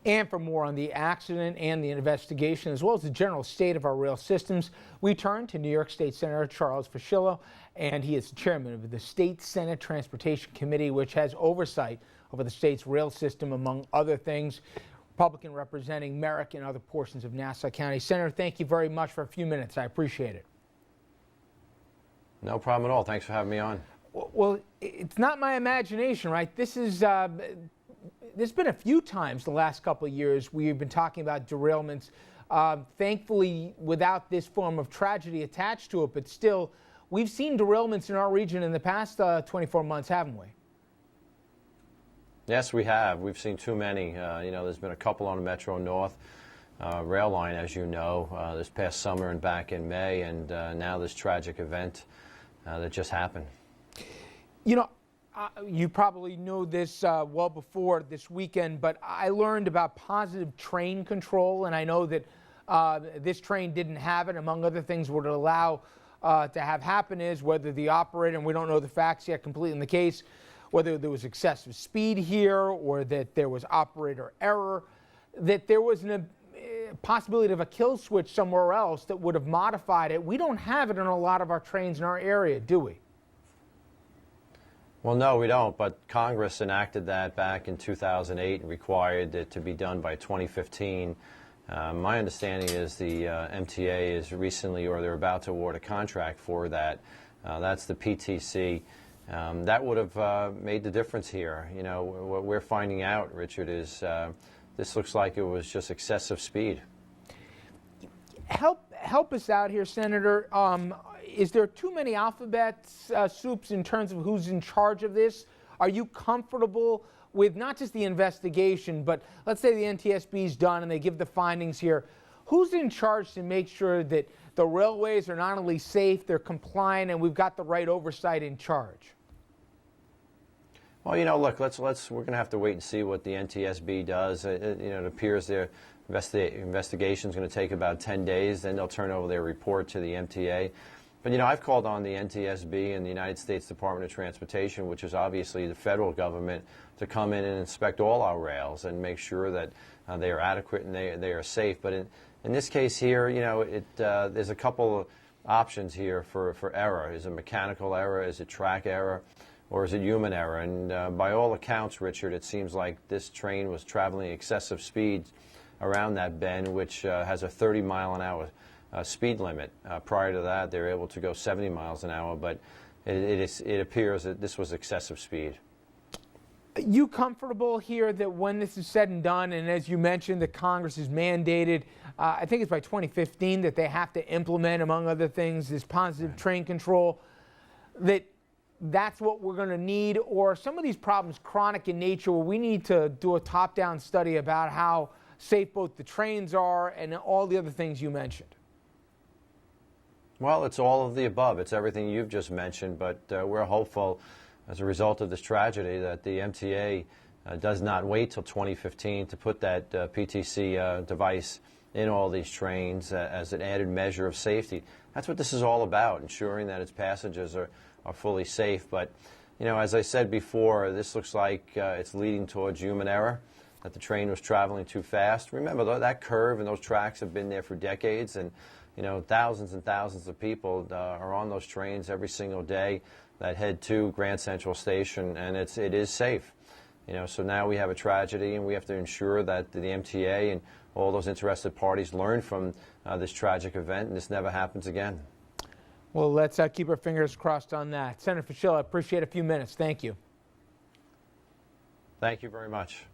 And for more on the accident and the investigation, as well as the general state of our rail systems, we turn to New York State Senator Charles Fuschillo, and he is the chairman of the State Senate Transportation Committee, which has oversight over the state's rail system, among other things. Republican representing Merrick and other portions of Nassau County. Senator, thank you very much for a few minutes. I appreciate it. No problem at all. Thanks for having me on. Well, it's not my imagination, right? This is there's been a few times the last couple of years we've been talking about derailments, thankfully without this form of tragedy attached to it, but still, we've seen derailments in our region in the past 24 months, haven't we? Yes, we have. We've seen too many. There's been a couple on the Metro North rail line, as you know, this past summer and back in May, and now this tragic event that just happened. You know, you probably know this well before this weekend, but I learned about positive train control, and I know that this train didn't have it. Among other things, what it allow to have happen is whether the operator, and we don't know the facts yet completely in the case, whether there was excessive speed here or that there was operator error, that there was a possibility of a kill switch somewhere else that would have modified it. We don't have it on a lot of our trains in our area, do we? Well, no, we don't, but Congress enacted that back in 2008 and required it to be done by 2015. My understanding is the MTA is recently, or they're about to award a contract for that. That's the PTC. That would have made the difference here. You know, what we're finding out, Richard, is this looks like it was just excessive speed. Help us out here, Senator. Is there too many alphabet soups in terms of who's in charge of this? Are you comfortable with not just the investigation, but let's say the NTSB's done and they give the findings here. Who's in charge to make sure that the railways are not only safe, they're compliant, and we've got the right oversight in charge? Well, you know, look, we're going to have to wait and see what the NTSB does. It appears their investigation is going to take about 10 days. Then they'll turn over their report to the MTA. But, you know, I've called on the NTSB and the United States Department of Transportation, which is obviously the federal government, to come in and inspect all our rails and make sure that they are adequate and they are safe. But in this case here, you know, there's a couple of options here for error. Is it mechanical error? Is it track error? Or is it human error? And by all accounts, Richard, it seems like this train was traveling excessive speeds around that bend, which has a 30-mile-an-hour speed limit. Prior to that, they were able to go 70 miles an hour, but it appears that this was excessive speed. You comfortable here that when this is said and done, and as you mentioned, that Congress has mandated, I think it's by 2015, that they have to implement, among other things, this positive train control, that's what we're going to need? Or some of these problems chronic in nature where we need to do a top-down study about how safe both the trains are and all the other things you mentioned? Well, it's all of the above. It's everything you've just mentioned, but we're hopeful as a result of this tragedy that the MTA does not wait till 2015 to put that PTC device in all these trains as an added measure of safety. That's what this is all about, ensuring that its passengers are fully safe. But, you know, as I said before, this looks like it's leading towards human error, that the train was traveling too fast. Remember, that curve and those tracks have been there for decades, and, you know, thousands and thousands of people are on those trains every single day that head to Grand Central Station, and it is safe. You know, so now we have a tragedy, and we have to ensure that the MTA and all those interested parties learn from this tragic event, and this never happens again. Well, let's keep our fingers crossed on that. Senator Fuschillo, I appreciate a few minutes. Thank you. Thank you very much.